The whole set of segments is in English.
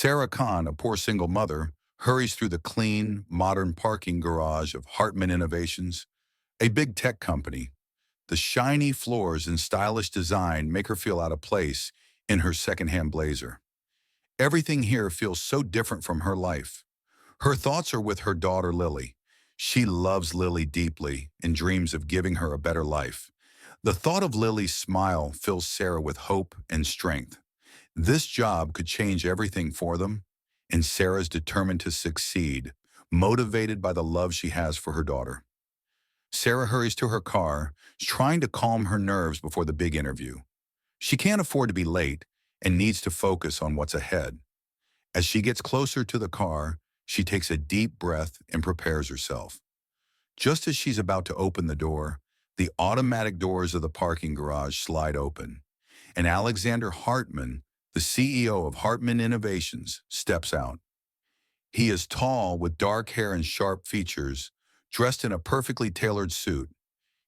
Sarah Khan, a poor single mother, hurries through the clean, modern parking garage of Hartman Innovations, a big tech company. The shiny floors and stylish design make her feel out of place in her secondhand blazer. Everything here feels so different from her life. Her thoughts are with her daughter Lily. She loves Lily deeply and dreams of giving her a better life. The thought of Lily's smile fills Sarah with hope and strength. This job could change everything for them, and Sarah's determined to succeed, motivated by the love she has for her daughter. Sarah hurries to her car, trying to calm her nerves before the big interview. She can't afford to be late and needs to focus on what's ahead. As she gets closer to the car, she takes a deep breath and prepares herself. Just as she's about to open the door, the automatic doors of the parking garage slide open, and Alexander Hartman, the CEO of Hartman Innovations, steps out. He is tall with dark hair and sharp features, dressed in a perfectly tailored suit.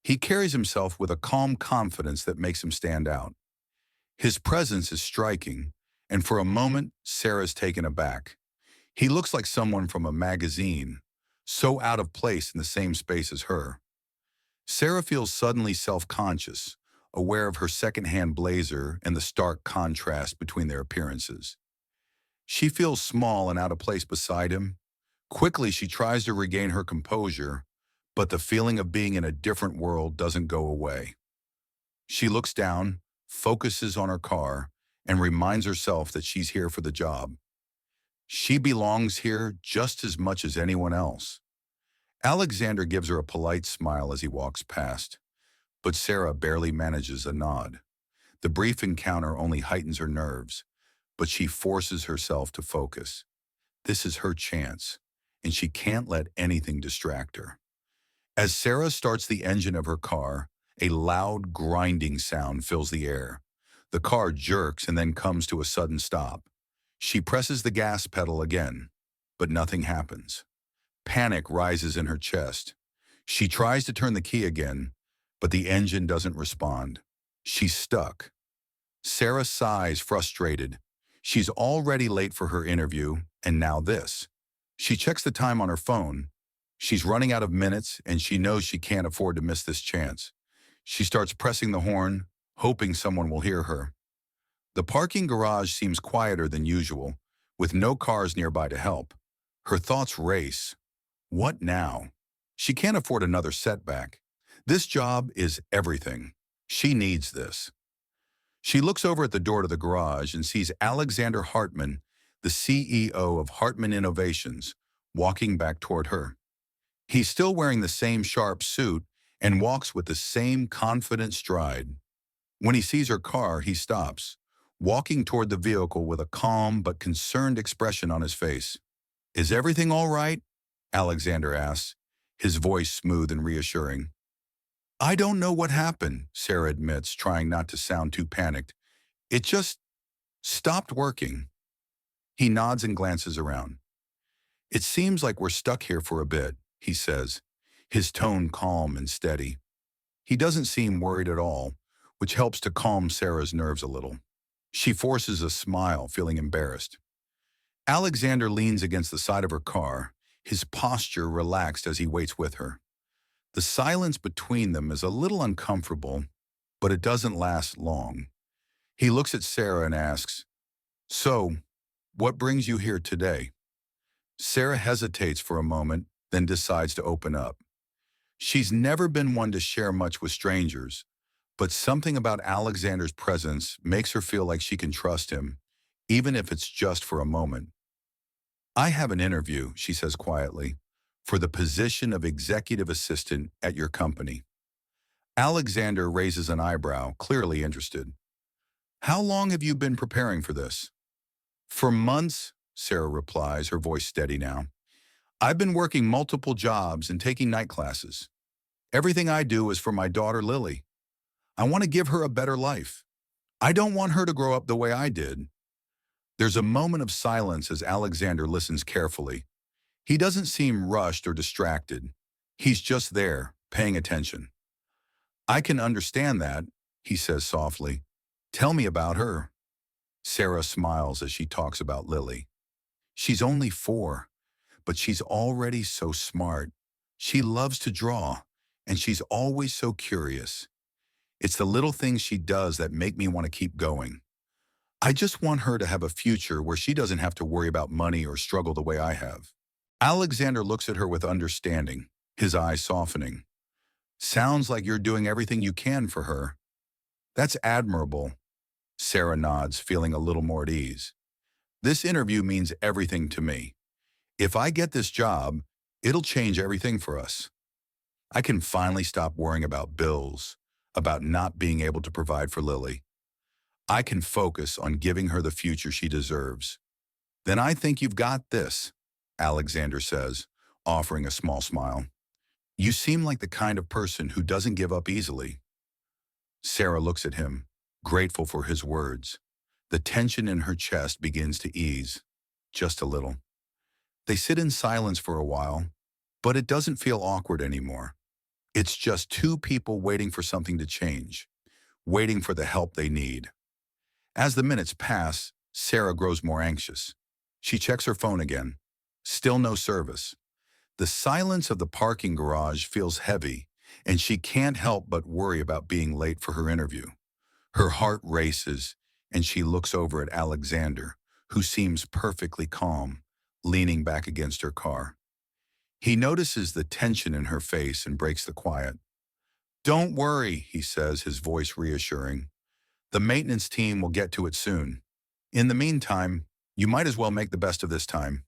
He carries himself with a calm confidence that makes him stand out. His presence is striking, and for a moment, Sarah's taken aback. He looks like someone from a magazine, so out of place in the same space as her. Sarah feels suddenly self-conscious, aware of her second-hand blazer and the stark contrast between their appearances. She feels small and out of place beside him. Quickly, she tries to regain her composure, but the feeling of being in a different world doesn't go away. She looks down, focuses on her car, and reminds herself that she's here for the job. She belongs here just as much as anyone else. Alexander gives her a polite smile as he walks past, but Sarah barely manages a nod. The brief encounter only heightens her nerves, but she forces herself to focus. This is her chance, and she can't let anything distract her. As Sarah starts the engine of her car, a loud grinding sound fills the air. The car jerks and then comes to a sudden stop. She presses the gas pedal again, but nothing happens. Panic rises in her chest. She tries to turn the key again, but the engine doesn't respond. She's stuck. Sarah sighs, frustrated. She's already late for her interview, and now this. She checks the time on her phone. She's running out of minutes, and she knows she can't afford to miss this chance. She starts pressing the horn, hoping someone will hear her. The parking garage seems quieter than usual, with no cars nearby to help. Her thoughts race. What now? She can't afford another setback. This job is everything. She needs this. She looks over at the door to the garage and sees Alexander Hartman, the CEO of Hartman Innovations, walking back toward her. He's still wearing the same sharp suit and walks with the same confident stride. When he sees her car, he stops, walking toward the vehicle with a calm but concerned expression on his face. "Is everything all right?" Alexander asks, his voice smooth and reassuring. "I don't know what happened," Sarah admits, trying not to sound too panicked. "It just stopped working." He nods and glances around. "It seems like we're stuck here for a bit," he says, his tone calm and steady. He doesn't seem worried at all, which helps to calm Sarah's nerves a little. She forces a smile, feeling embarrassed. Alexander leans against the side of her car, his posture relaxed as he waits with her. The silence between them is a little uncomfortable, but it doesn't last long. He looks at Sarah and asks, "So, what brings you here today?" Sarah hesitates for a moment, then decides to open up. She's never been one to share much with strangers, but something about Alexander's presence makes her feel like she can trust him, even if it's just for a moment. "I have an interview," she says quietly, "for the position of executive assistant at your company." Alexander raises an eyebrow, clearly interested. "How long have you been preparing for this?" "For months," Sarah replies, her voice steady now. "I've been working multiple jobs and taking night classes. Everything I do is for my daughter Lily. I want to give her a better life. I don't want her to grow up the way I did." There's a moment of silence as Alexander listens carefully. He doesn't seem rushed or distracted. He's just there, paying attention. "I can understand that," he says softly. "Tell me about her." Sarah smiles as she talks about Lily. She's only 4, but she's already so smart. She loves to draw, and she's always so curious. It's the little things she does that make me want to keep going. I just want her to have a future where she doesn't have to worry about money or struggle the way I have. Alexander looks at her with understanding, his eyes softening. Sounds like you're doing everything you can for her. That's admirable. Sarah nods, feeling a little more at ease. This interview means everything to me. If I get this job, it'll change everything for us. I can finally stop worrying about bills, about not being able to provide for Lily. I can focus on giving her the future she deserves. Then I think you've got this, Alexander says, offering a small smile. You seem like the kind of person who doesn't give up easily. Sarah looks at him, grateful for his words. The tension in her chest begins to ease, just a little. They sit in silence for a while, but it doesn't feel awkward anymore. It's just two people waiting for something to change, waiting for the help they need. As the minutes pass, Sarah grows more anxious. She checks her phone again. Still no service. The silence of the parking garage feels heavy, and she can't help but worry about being late for her interview. Her heart races, and she looks over at Alexander, who seems perfectly calm, leaning back against her car. He notices the tension in her face and breaks the quiet. "Don't worry," he says, his voice reassuring. "The maintenance team will get to it soon. In the meantime, you might as well make the best of this time."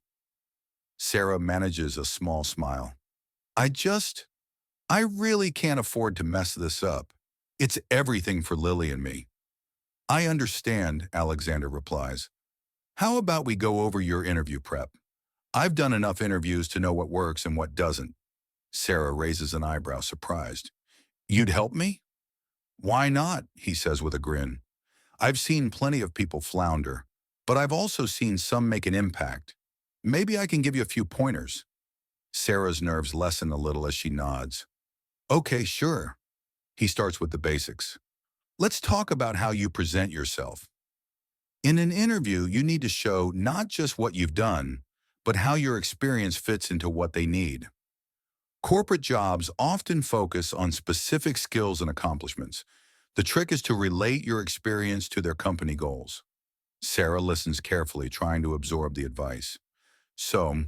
Sarah manages a small smile. I really can't afford to mess this up. It's everything for Lily and me." "I understand," Alexander replies. "How about we go over your interview prep? I've done enough interviews to know what works and what doesn't." Sarah raises an eyebrow, surprised. "You'd help me?" "Why not?" he says with a grin. "I've seen plenty of people flounder, but I've also seen some make an impact. Maybe I can give you a few pointers." Sarah's nerves lessen a little as she nods. "Okay, sure." He starts with the basics. "Let's talk about how you present yourself. In an interview, you need to show not just what you've done, but how your experience fits into what they need. Corporate jobs often focus on specific skills and accomplishments. The trick is to relate your experience to their company goals." Sarah listens carefully, trying to absorb the advice. "So,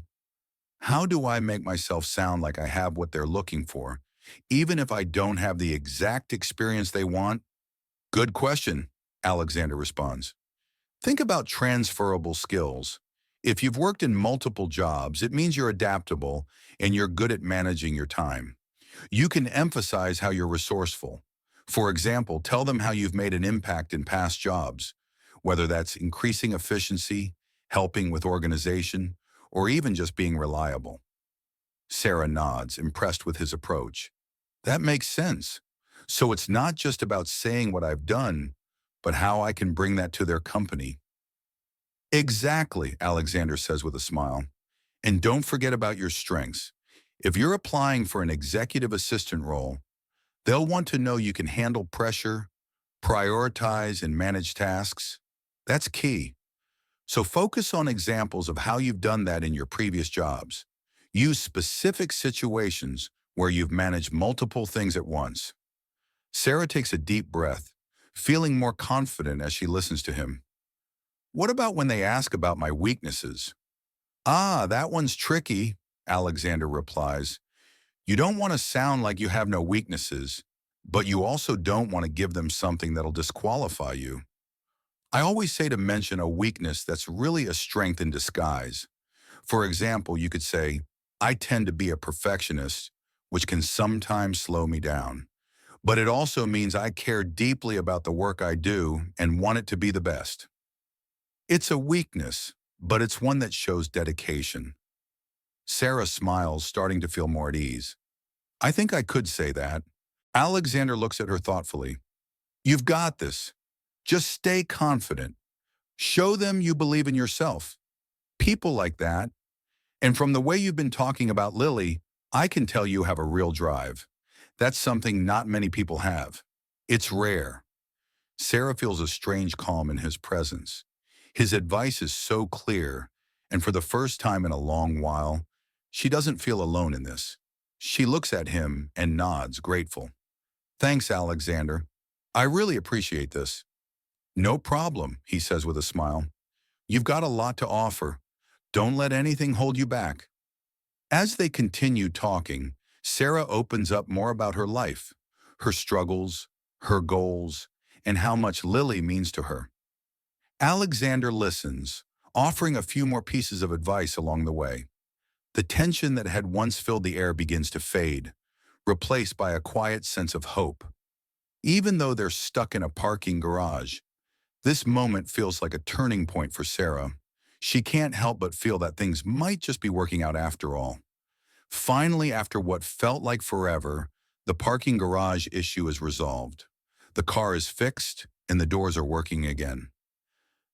how do I make myself sound like I have what they're looking for, even if I don't have the exact experience they want?" "Good question," Alexander responds. "Think about transferable skills. If you've worked in multiple jobs, it means you're adaptable and you're good at managing your time. You can emphasize how you're resourceful. For example, tell them how you've made an impact in past jobs, whether that's increasing efficiency, helping with organization, or even just being reliable." Sarah nods, impressed with his approach. "That makes sense. So it's not just about saying what I've done, but how I can bring that to their company." "Exactly," Alexander says with a smile. "And don't forget about your strengths. If you're applying for an executive assistant role, they'll want to know you can handle pressure, prioritize, and manage tasks. That's key. So focus on examples of how you've done that in your previous jobs. Use specific situations where you've managed multiple things at once." Sarah takes a deep breath, feeling more confident as she listens to him. "What about when they ask about my weaknesses?" "Ah, that one's tricky," Alexander replies. "You don't want to sound like you have no weaknesses, but you also don't want to give them something that'll disqualify you. I always say to mention a weakness that's really a strength in disguise. For example, you could say, 'I tend to be a perfectionist, which can sometimes slow me down. But it also means I care deeply about the work I do and want it to be the best.' It's a weakness, but it's one that shows dedication." Sarah smiles, starting to feel more at ease. "I think I could say that." Alexander looks at her thoughtfully. "You've got this. Just stay confident. Show them you believe in yourself. People like that. And from the way you've been talking about Lily, I can tell you have a real drive. That's something not many people have. It's rare." Sarah feels a strange calm in his presence. His advice is so clear, And for the first time in a long while, she doesn't feel alone in this. She looks at him and nods, grateful. Thanks, Alexander. I really appreciate this. No problem, he says with a smile. You've got a lot to offer. Don't let anything hold you back. As they continue talking, Sarah opens up more about her life, her struggles, her goals, and how much Lily means to her. Alexander listens, offering a few more pieces of advice along the way. The tension that had once filled the air begins to fade, replaced by a quiet sense of hope. Even though they're stuck in a parking garage, this moment feels like a turning point for Sarah. She can't help but feel that things might just be working out after all. Finally, after what felt like forever, the parking garage issue is resolved. The car is fixed and the doors are working again.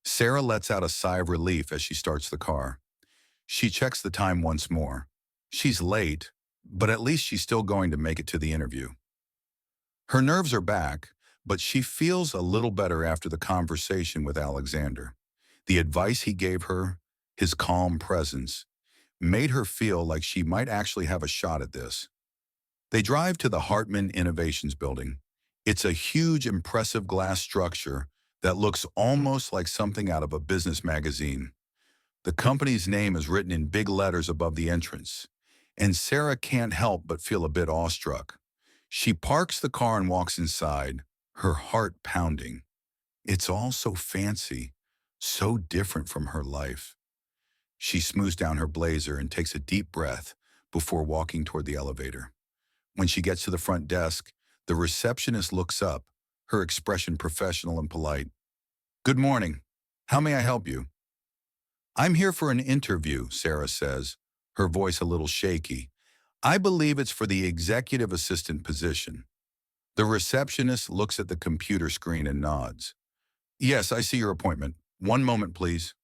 Sarah lets out a sigh of relief as she starts the car. She checks the time once more. She's late, but at least she's still going to make it to the interview. Her nerves are back, but she feels a little better after the conversation with Alexander. The advice he gave her, his calm presence, made her feel like she might actually have a shot at this. They drive to the Hartman Innovations building. It's a huge, impressive glass structure that looks almost like something out of a business magazine. The company's name is written in big letters above the entrance, and Sarah can't help but feel a bit awestruck. She parks the car and walks inside, her heart pounding. It's all so fancy, so different from her life. She smooths down her blazer and takes a deep breath before walking toward the elevator. When she gets to the front desk, the receptionist looks up, her expression professional and polite. Good morning. How may I help you? I'm here for an interview, Sarah says, her voice a little shaky. I believe it's for the executive assistant position. The receptionist looks at the computer screen and nods. Yes, I see your appointment. One moment, please.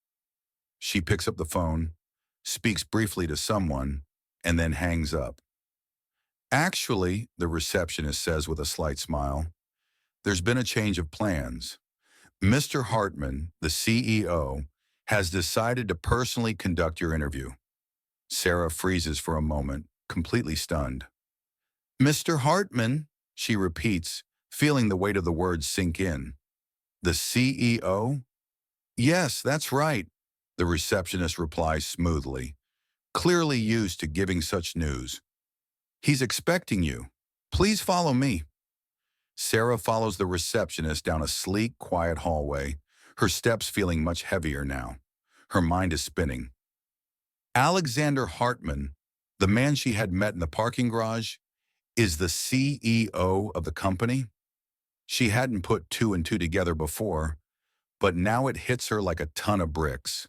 She picks up the phone, speaks briefly to someone, and then hangs up. Actually, the receptionist says with a slight smile, there's been a change of plans. Mr. Hartman, the CEO, has decided to personally conduct your interview. Sarah freezes for a moment, completely stunned. Mr. Hartman, she repeats, feeling the weight of the words sink in. The CEO? Yes, that's right, the receptionist replies smoothly, clearly used to giving such news. He's expecting you. Please follow me. Sarah follows the receptionist down a sleek, quiet hallway, her steps feeling much heavier now. Her mind is spinning. Alexander Hartman, the man she had met in the parking garage, is the CEO of the company? She hadn't put two and two together before, but now it hits her like a ton of bricks.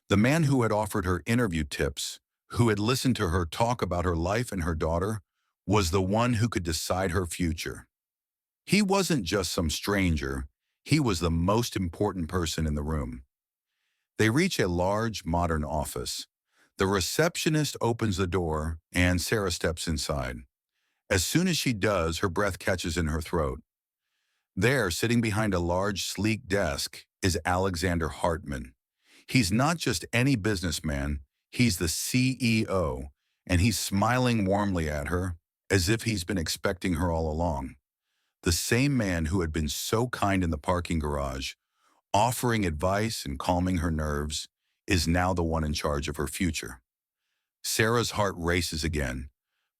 The man who had offered her interview tips, who had listened to her talk about her life and her daughter, was the one who could decide her future. He wasn't just some stranger, he was the most important person in the room. They reach a large, modern office. The receptionist opens the door, and Sarah steps inside. As soon as she does, her breath catches in her throat. There, sitting behind a large, sleek desk, is Alexander Hartman. He's not just any businessman, he's the CEO, and he's smiling warmly at her, as if he's been expecting her all along. The same man who had been so kind in the parking garage, offering advice and calming her nerves, is now the one in charge of her future. Sarah's heart races again,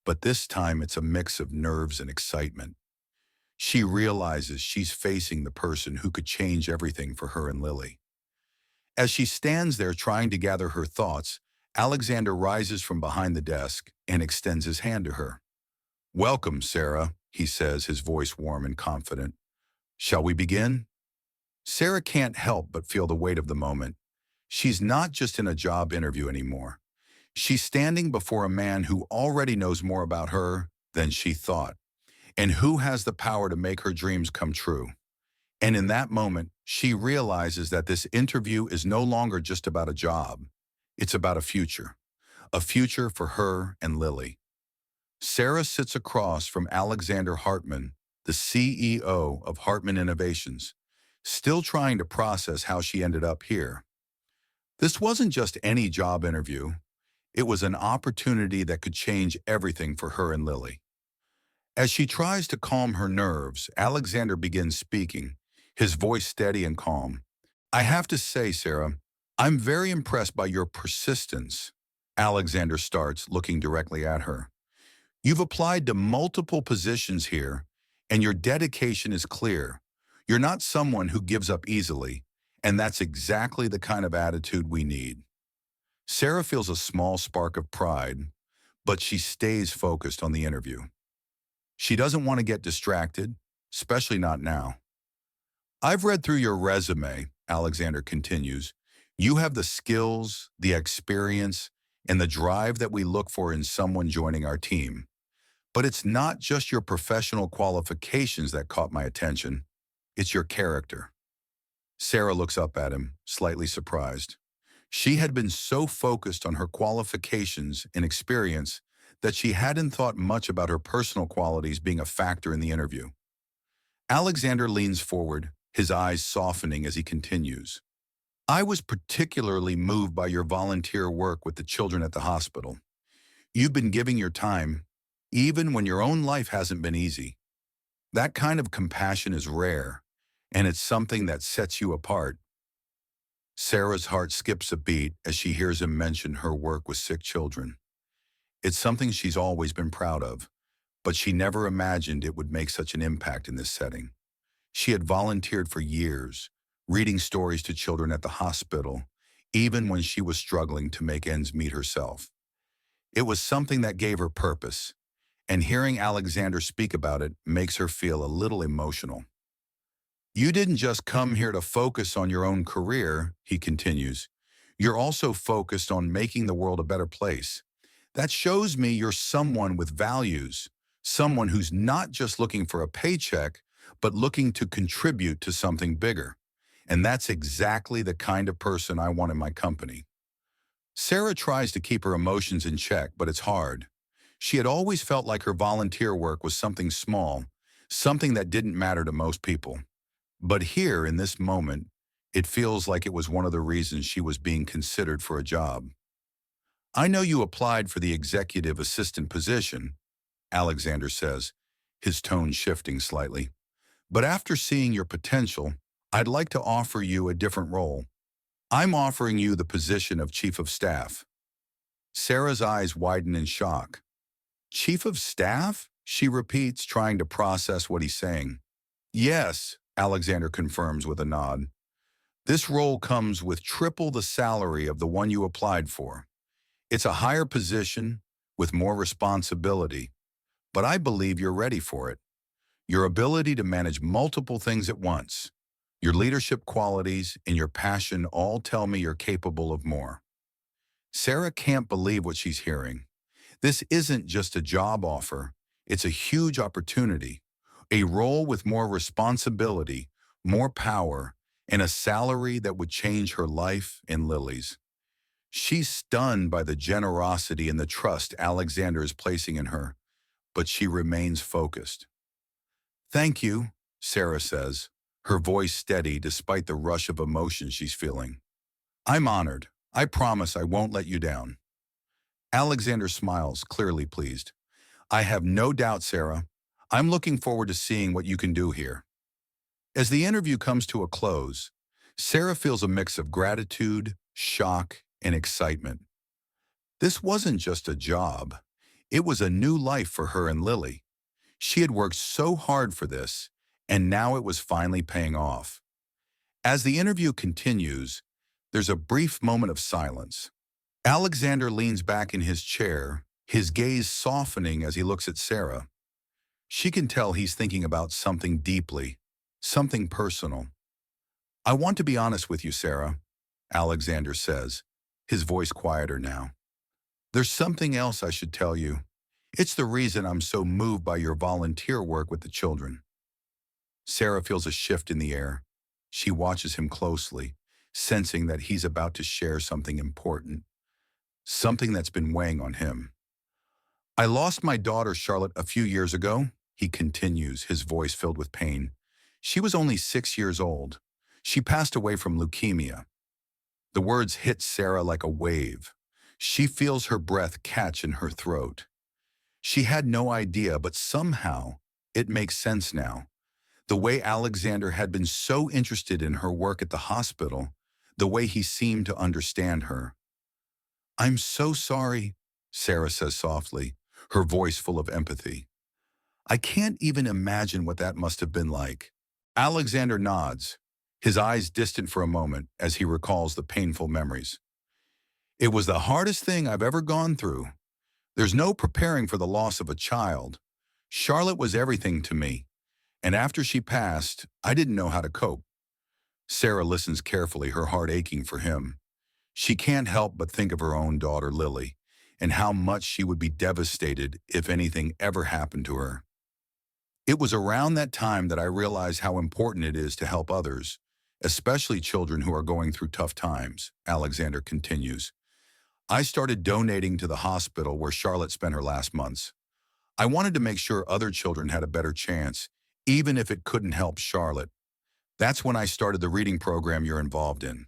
but this time it's a mix of nerves and excitement. She realizes she's facing the person who could change everything for her and Lily. As she stands there trying to gather her thoughts, Alexander rises from behind the desk and extends his hand to her. Welcome, Sarah, he says, his voice warm and confident. Shall we begin? Sarah can't help but feel the weight of the moment. She's not just in a job interview anymore. She's standing before a man who already knows more about her than she thought, and who has the power to make her dreams come true. And in that moment, she realizes that this interview is no longer just about a job. It's about a future for her and Lily. Sarah sits across from Alexander Hartman, the CEO of Hartman Innovations, still trying to process how she ended up here. This wasn't just any job interview. It was an opportunity that could change everything for her and Lily. As she tries to calm her nerves, Alexander begins speaking, his voice steady and calm. I have to say, Sarah, I'm very impressed by your persistence. Alexander starts, looking directly at her. You've applied to multiple positions here, and your dedication is clear. You're not someone who gives up easily, and that's exactly the kind of attitude we need. Sarah feels a small spark of pride, but she stays focused on the interview. She doesn't want to get distracted, especially not now. I've read through your resume, Alexander continues. You have the skills, the experience, and the drive that we look for in someone joining our team. But it's not just your professional qualifications that caught my attention. It's your character. Sarah looks up at him, slightly surprised. She had been so focused on her qualifications and experience that she hadn't thought much about her personal qualities being a factor in the interview. Alexander leans forward, his eyes softening as he continues. I was particularly moved by your volunteer work with the children at the hospital. You've been giving your time, even when your own life hasn't been easy. That kind of compassion is rare, and it's something that sets you apart. Sarah's heart skips a beat as she hears him mention her work with sick children. It's something she's always been proud of, but she never imagined it would make such an impact in this setting. She had volunteered for years, reading stories to children at the hospital, even when she was struggling to make ends meet herself. It was something that gave her purpose, and hearing Alexander speak about it makes her feel a little emotional. You didn't just come here to focus on your own career, he continues. You're also focused on making the world a better place. That shows me you're someone with values, someone who's not just looking for a paycheck, but looking to contribute to something bigger. And that's exactly the kind of person I want in my company. Sarah tries to keep her emotions in check, but it's hard. She had always felt like her volunteer work was something small, something that didn't matter to most people. But here, in this moment, it feels like it was one of the reasons she was being considered for a job. I know you applied for the executive assistant position, Alexander says, his tone shifting slightly. But after seeing your potential, I'd like to offer you a different role. I'm offering you the position of chief of staff. Sarah's eyes widen in shock. Chief of staff? She repeats, trying to process what he's saying. Yes, Alexander confirms with a nod. This role comes with triple the salary of the one you applied for. It's a higher position with more responsibility, but I believe you're ready for it. Your ability to manage multiple things at once, your leadership qualities, and your passion all tell me you're capable of more. Sarah can't believe what she's hearing. This isn't just a job offer, it's a huge opportunity, a role with more responsibility, more power, and a salary that would change her life and Lily's. She's stunned by the generosity and the trust Alexander is placing in her, but she remains focused. Thank you, Sarah says, her voice steady despite the rush of emotion she's feeling. I'm honored. I promise I won't let you down. Alexander smiles, clearly pleased. I have no doubt, Sarah. I'm looking forward to seeing what you can do here. As the interview comes to a close, Sarah feels a mix of gratitude, shock, and excitement. This wasn't just a job. It was a new life for her and Lily. She had worked so hard for this, and now it was finally paying off. As the interview continues, there's a brief moment of silence. Alexander leans back in his chair, his gaze softening as he looks at Sarah. She can tell he's thinking about something deeply, something personal. I want to be honest with you, Sarah, Alexander says, his voice quieter now. There's something else I should tell you. It's the reason I'm so moved by your volunteer work with the children. Sarah feels a shift in the air. She watches him closely, sensing that he's about to share something important, something that's been weighing on him. I lost my daughter, Charlotte, a few years ago, he continues, his voice filled with pain. She was only 6 years old. She passed away from leukemia. The words hit Sarah like a wave. She feels her breath catch in her throat. She had no idea, but somehow it makes sense now. The way Alexander had been so interested in her work at the hospital, the way he seemed to understand her. "I'm so sorry," Sarah says softly, her voice full of empathy. "I can't even imagine what that must have been like." Alexander nods, his eyes distant for a moment as he recalls the painful memories. "It was the hardest thing I've ever gone through. There's no preparing for the loss of a child. Charlotte was everything to me, and after she passed, I didn't know how to cope." Sarah listens carefully, her heart aching for him. She can't help but think of her own daughter, Lily, and how much she would be devastated if anything ever happened to her. "It was around that time that I realized how important it is to help others, especially children who are going through tough times," Alexander continues. "I started donating to the hospital where Charlotte spent her last months. I wanted to make sure other children had a better chance, even if it couldn't help Charlotte. That's when I started the reading program you're involved in.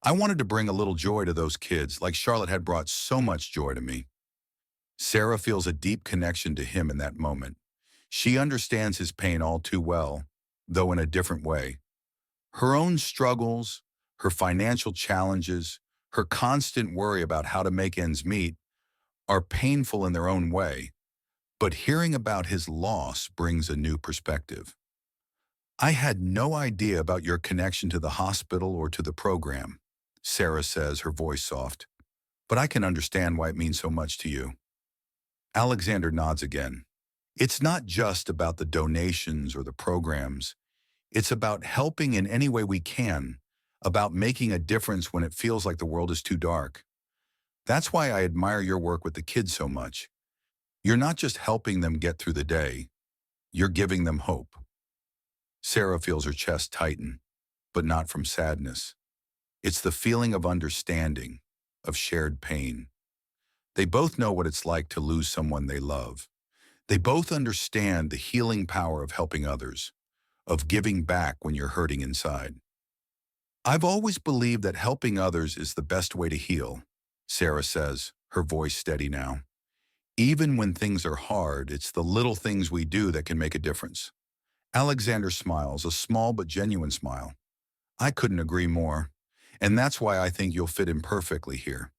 I wanted to bring a little joy to those kids like Charlotte had brought so much joy to me." Sarah feels a deep connection to him in that moment. She understands his pain all too well, though in a different way. Her own struggles, her financial challenges, her constant worry about how to make ends meet are painful in their own way, but hearing about his loss brings a new perspective. "I had no idea about your connection to the hospital or to the program," Sarah says, her voice soft, "but I can understand why it means so much to you." Alexander nods again. "It's not just about the donations or the programs. It's about helping in any way we can, about making a difference when it feels like the world is too dark. That's why I admire your work with the kids so much. You're not just helping them get through the day, you're giving them hope." Sarah feels her chest tighten, but not from sadness. It's the feeling of understanding, of shared pain. They both know what it's like to lose someone they love. They both understand the healing power of helping others, of giving back when you're hurting inside. "I've always believed that helping others is the best way to heal," Sarah says, her voice steady now. "Even when things are hard, it's the little things we do that can make a difference." Alexander smiles, a small but genuine smile. "I couldn't agree more. And that's why I think you'll fit in perfectly here.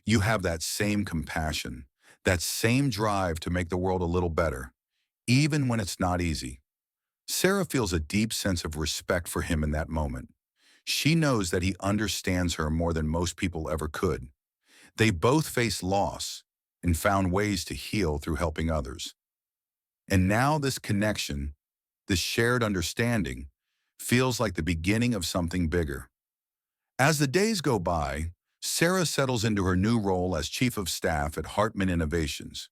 You have that same compassion, that same drive to make the world a little better, even when it's not easy." Sarah feels a deep sense of respect for him in that moment. She knows that he understands her more than most people ever could. They both faced loss and found ways to heal through helping others. And now this connection, this shared understanding, feels like the beginning of something bigger. As the days go by, Sarah settles into her new role as Chief of Staff at Hartman Innovations.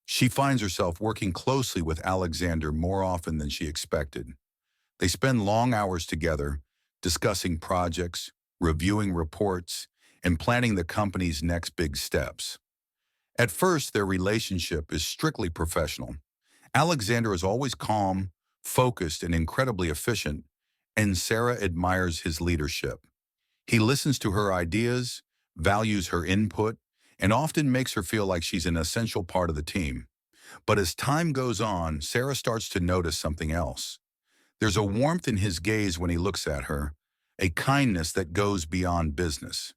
She finds herself working closely with Alexander more often than she expected. They spend long hours together, discussing projects, reviewing reports, and planning the company's next big steps. At first, their relationship is strictly professional. Alexander is always calm, focused, and incredibly efficient, and Sarah admires his leadership. He listens to her ideas, values her input, and often makes her feel like she's an essential part of the team. But as time goes on, Sarah starts to notice something else. There's a warmth in his gaze when he looks at her, a kindness that goes beyond business.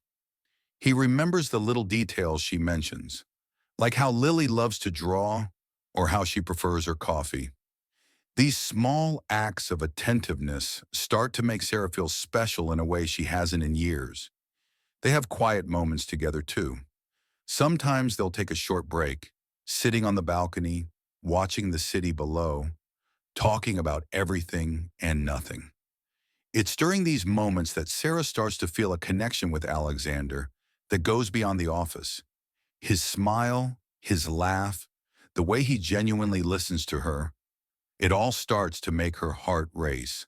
He remembers the little details she mentions, like how Lily loves to draw or how she prefers her coffee. These small acts of attentiveness start to make Sarah feel special in a way she hasn't in years. They have quiet moments together too. Sometimes they'll take a short break, sitting on the balcony, watching the city below, talking about everything and nothing. It's during these moments that Sarah starts to feel a connection with Alexander that goes beyond the office. His smile, his laugh, the way he genuinely listens to her, it all starts to make her heart race.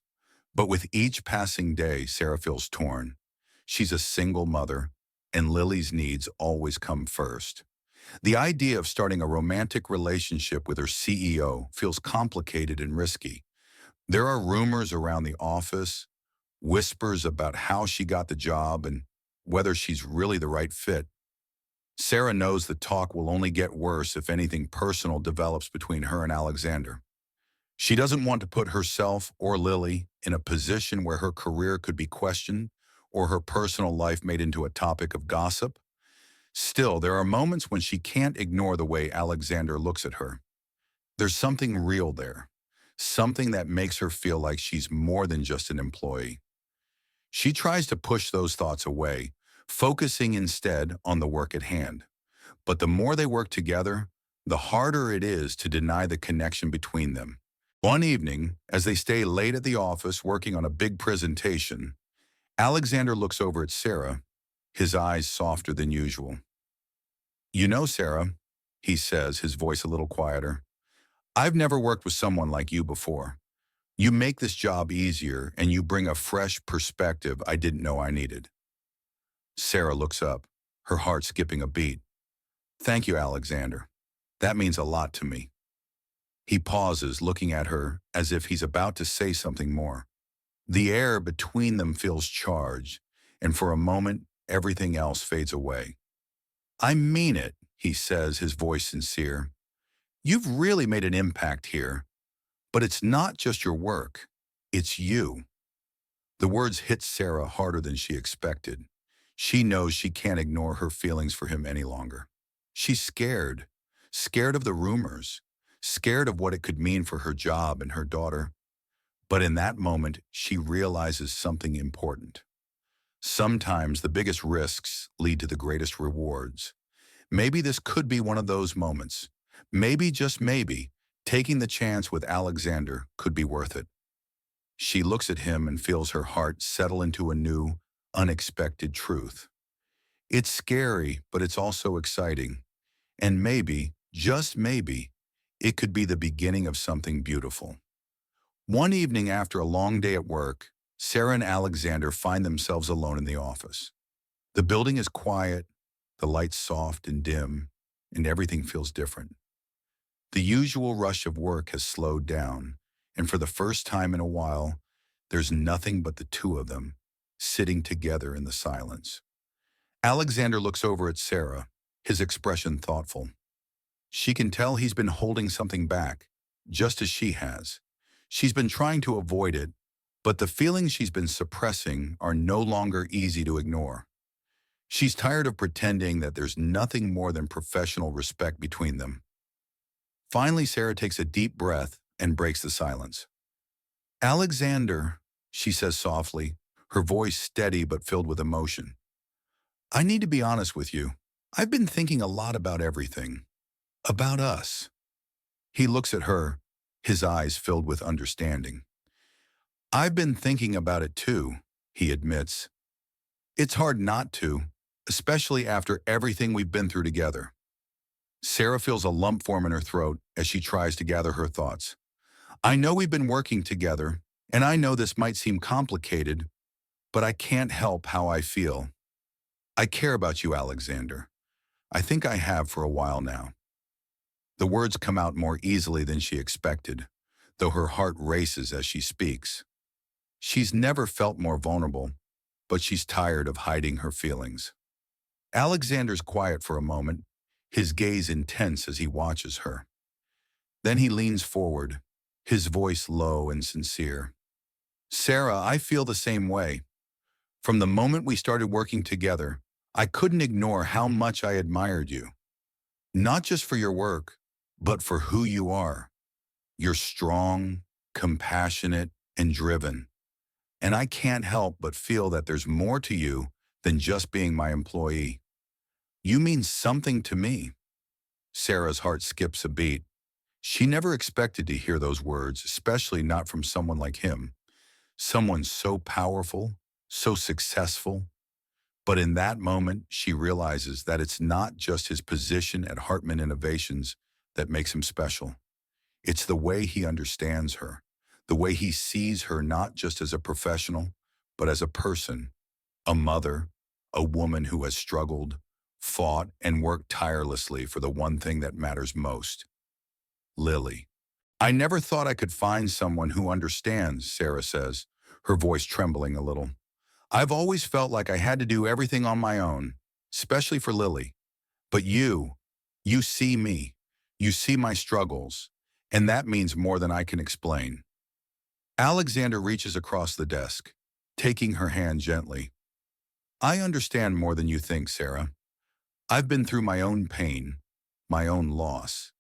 But with each passing day, Sarah feels torn. She's a single mother, and Lily's needs always come first. The idea of starting a romantic relationship with her CEO feels complicated and risky. There are rumors around the office, whispers about how she got the job, and whether she's really the right fit. Sarah knows the talk will only get worse if anything personal develops between her and Alexander. She doesn't want to put herself or Lily in a position where her career could be questioned or her personal life made into a topic of gossip. Still, there are moments when she can't ignore the way Alexander looks at her. There's something real there, something that makes her feel like she's more than just an employee. She tries to push those thoughts away, focusing instead on the work at hand. But the more they work together, the harder it is to deny the connection between them. One evening, as they stay late at the office working on a big presentation, Alexander looks over at Sarah, his eyes softer than usual. "You know, Sarah," he says, his voice a little quieter, "I've never worked with someone like you before. You make this job easier and you bring a fresh perspective I didn't know I needed." Sarah looks up, her heart skipping a beat. "Thank you, Alexander. That means a lot to me." He pauses, looking at her as if he's about to say something more. The air between them feels charged, and for a moment, everything else fades away. "I mean it," he says, his voice sincere. "You've really made an impact here, but it's not just your work. It's you." The words hit Sarah harder than she expected. She knows she can't ignore her feelings for him any longer. She's scared, scared of the rumors, scared of what it could mean for her job and her daughter. But in that moment, she realizes something important. Sometimes the biggest risks lead to the greatest rewards. Maybe this could be one of those moments. Maybe, just maybe, taking the chance with Alexander could be worth it. She looks at him and feels her heart settle into a new, unexpected truth. It's scary, but it's also exciting. And maybe, just maybe, it could be the beginning of something beautiful. One evening after a long day at work, Sarah and Alexander find themselves alone in the office. The building is quiet, the lights soft and dim, and everything feels different. The usual rush of work has slowed down, and for the first time in a while, there's nothing but the two of them, sitting together in the silence. Alexander looks over at Sarah, his expression thoughtful. She can tell he's been holding something back, just as she has. She's been trying to avoid it, but the feelings she's been suppressing are no longer easy to ignore. She's tired of pretending that there's nothing more than professional respect between them. Finally, Sarah takes a deep breath and breaks the silence. "Alexander," she says softly, her voice steady but filled with emotion. "I need to be honest with you. I've been thinking a lot about everything. About us." He looks at her, his eyes filled with understanding. "I've been thinking about it too," he admits. "It's hard not to, especially after everything we've been through together." Sarah feels a lump form in her throat as she tries to gather her thoughts. "I know we've been working together, and I know this might seem complicated, but I can't help how I feel. I care about you, Alexander. I think I have for a while now." The words come out more easily than she expected, though her heart races as she speaks. She's never felt more vulnerable, but she's tired of hiding her feelings. Alexander's quiet for a moment, his gaze intense as he watches her. Then he leans forward, his voice low and sincere. "Sarah, I feel the same way. From the moment we started working together, I couldn't ignore how much I admired you. Not just for your work, but for who you are. You're strong, compassionate, and driven. And I can't help but feel that there's more to you than just being my employee. You mean something to me." Sarah's heart skips a beat. She never expected to hear those words, especially not from someone like him. Someone so powerful, so successful. But in that moment, she realizes that it's not just his position at Hartman Innovations that makes him special. It's the way he understands her, the way he sees her not just as a professional, but as a person, a mother, a woman who has struggled, fought, and worked tirelessly for the one thing that matters most. Lily. "I never thought I could find someone who understands," Sarah says, her voice trembling a little. I've always felt like I had to do everything on my own, especially for Lily. But you see me. You see my struggles. And that means more than I can explain. Alexander reaches across the desk, taking her hand gently. I understand more than you think, Sarah. I've been through my own pain, my own loss.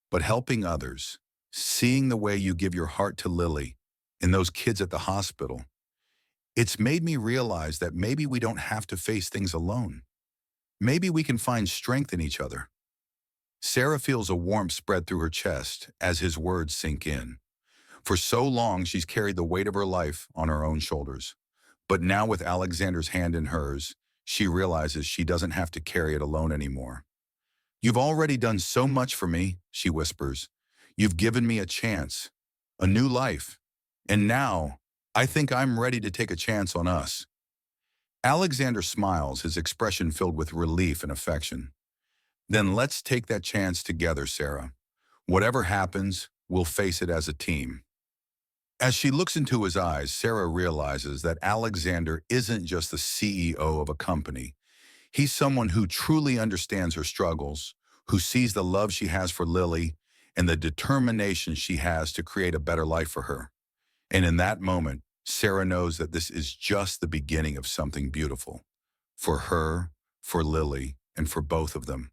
But helping others, seeing the way you give your heart to Lily and those kids at the hospital, it's made me realize that maybe we don't have to face things alone. Maybe we can find strength in each other. Sarah feels a warmth spread through her chest as his words sink in. For so long, she's carried the weight of her life on her own shoulders. But now with Alexander's hand in hers, she realizes she doesn't have to carry it alone anymore. You've already done so much for me, she whispers. You've given me a chance, a new life. And now, I think I'm ready to take a chance on us. Alexander smiles, his expression filled with relief and affection. Then let's take that chance together, Sarah. Whatever happens, we'll face it as a team. As she looks into his eyes, Sarah realizes that Alexander isn't just the CEO of a company. He's someone who truly understands her struggles, who sees the love she has for Lily and the determination she has to create a better life for her. And in that moment, Sarah knows that this is just the beginning of something beautiful. For her, for Lily, and for both of them.